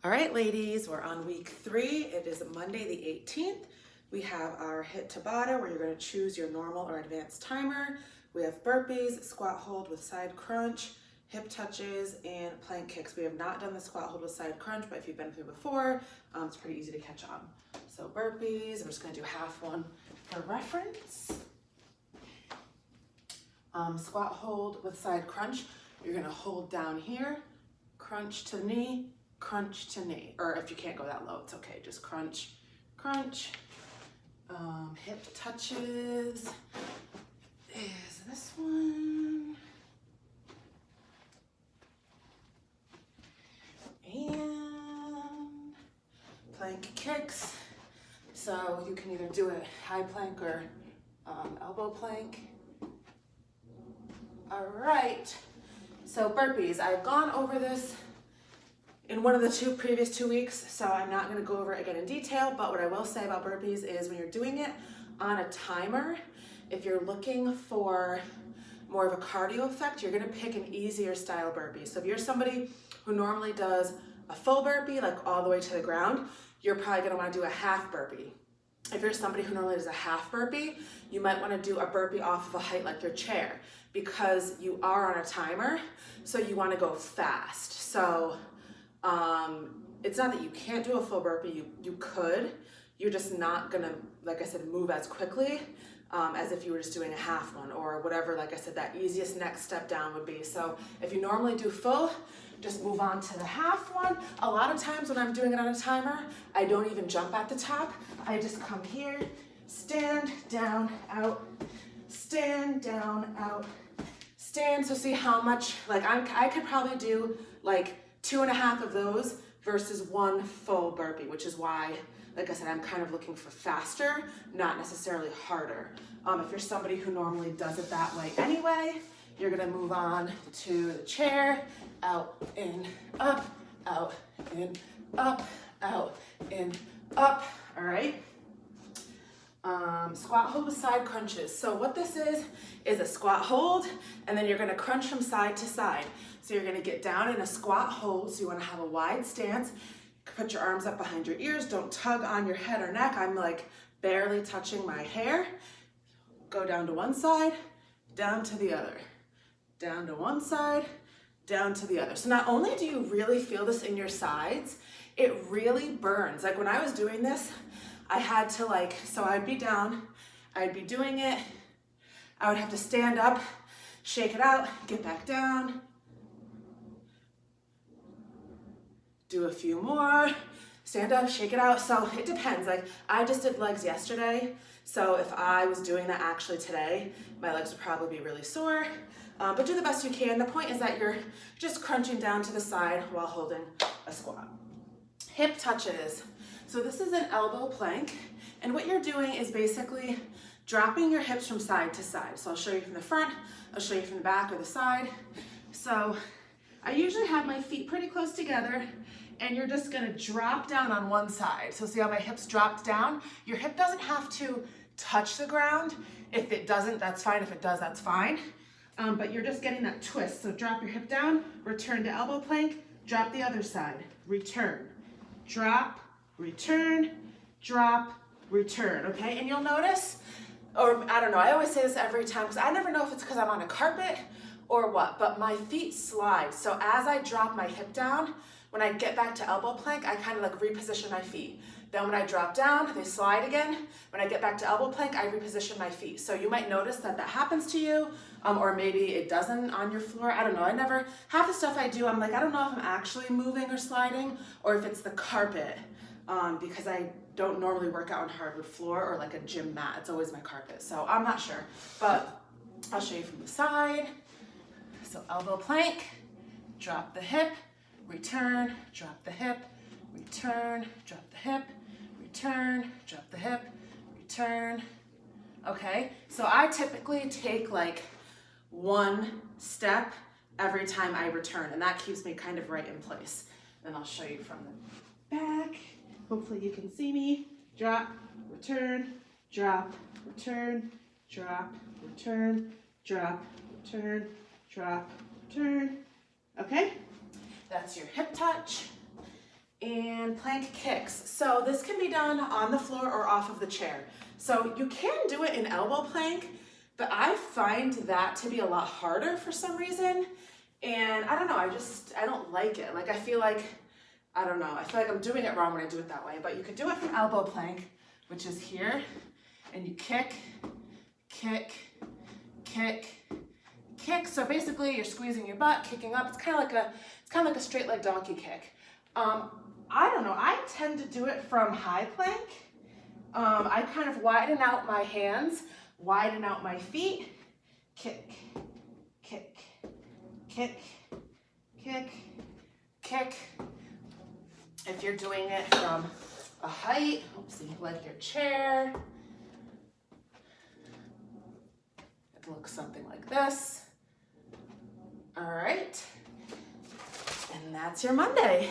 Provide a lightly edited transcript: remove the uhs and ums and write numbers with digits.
All right, ladies, we're on week 3. It is Monday the 18th. We have our hit Tabata where you're going to choose your normal or advanced timer. We have burpees, squat hold with side crunch, hip touches, and plank kicks. We have not done the squat hold with side crunch, but if you've been through before, it's pretty easy to catch on. So burpees, I'm just going to do half one for reference. Squat hold with side crunch. You're going to hold down here, crunch to knee, crunch to knee, or if you can't go that low, it's okay. Just crunch, crunch. Hip touches is this one. And plank kicks. So you can either do it high plank or elbow plank. All right, so burpees. I've gone over this in one of the previous 2 weeks, so I'm not gonna go over it again in detail, but what I will say about burpees is when you're doing it on a timer, if you're looking for more of a cardio effect, you're gonna pick an easier style burpee. So if you're somebody who normally does a full burpee, like all the way to the ground, you're probably gonna wanna do a half burpee. If you're somebody who normally does a half burpee, you might wanna do a burpee off of a height like your chair because you are on a timer, so you wanna go fast. So it's not that you can't do a full burpee, you could, you're just not gonna, like I said, move as quickly as if you were just doing a half one or whatever, like I said, that easiest next step down would be. So if you normally do full, just move on to the half one. A lot of times when I'm doing it on a timer, I don't even jump at the top. I just come here, stand, down, out, stand, down, out, stand. So see how much, like I could probably do like 2.5 of those versus one full burpee, which is why, like I said, I'm kind of looking for faster, not necessarily harder. If you're somebody who normally does it that way anyway, you're gonna move on to the chair, out, in, up, out, in, up, out, in, up, all right? Squat hold with side crunches. So what this is a squat hold, and then you're gonna crunch from side to side. So you're gonna get down in a squat hold, so you wanna have a wide stance, put your arms up behind your ears, don't tug on your head or neck. I'm like barely touching my hair. Go down to one side, down to the other, down to one side, down to the other. So not only do you really feel this in your sides, it really burns. Like when I was doing this, I had to so I'd be down, I'd be doing it, I would have to stand up, shake it out, get back down, do a few more, stand up, shake it out. So it depends. Like I just did legs yesterday, so if I was doing that actually today, my legs would probably be really sore, but do the best you can. The point is that you're just crunching down to the side while holding a squat. Hip touches. So this is an elbow plank, and what you're doing is basically dropping your hips from side to side. So I'll show you from the front, I'll show you from the back or the side. So I usually have my feet pretty close together, and you're just gonna drop down on one side. So see how my hips dropped down? Your hip doesn't have to touch the ground. If it doesn't, that's fine. If it does, that's fine. But you're just getting that twist. So drop your hip down, return to elbow plank, drop the other side, return, drop, return, drop, return, okay? And you'll notice, or I don't know, I always say this every time because I never know if it's because I'm on a carpet or what, but my feet slide. So as I drop my hip down, when I get back to elbow plank, I kind of like reposition my feet. Then when I drop down, they slide again. When I get back to elbow plank, I reposition my feet. So you might notice that that happens to you, or maybe it doesn't on your floor. I don't know. Half the stuff I do, I'm like, I don't know if I'm actually moving or sliding or if it's the carpet. Because I don't normally work out on hardwood floor or like a gym mat. It's always my carpet. So I'm not sure, but I'll show you from the side. So elbow plank, drop the hip, return, drop the hip, return, drop the hip, return, drop the hip, return. Okay, so I typically take like one step every time I return, and that keeps me kind of right in place. Then I'll show you from the back. Hopefully you can see me. Drop, return, drop, return, drop, return, drop, return, drop, turn. Okay, that's your hip touch. And plank kicks. So this can be done on the floor or off of the chair. So you can do it in elbow plank, but I find that to be a lot harder for some reason. And I don't know, I don't like it. Like I feel like I'm doing it wrong when I do it that way, but you could do it from elbow plank, which is here, and you kick, kick, kick, kick. So basically you're squeezing your butt, kicking up. It's kind of like a straight leg donkey kick. I don't know, I tend to do it from high plank. I kind of widen out my hands, widen out my feet, kick, kick, kick, kick, kick. If you're doing it from a height, like your chair, it looks something like this. All right, and that's your Monday.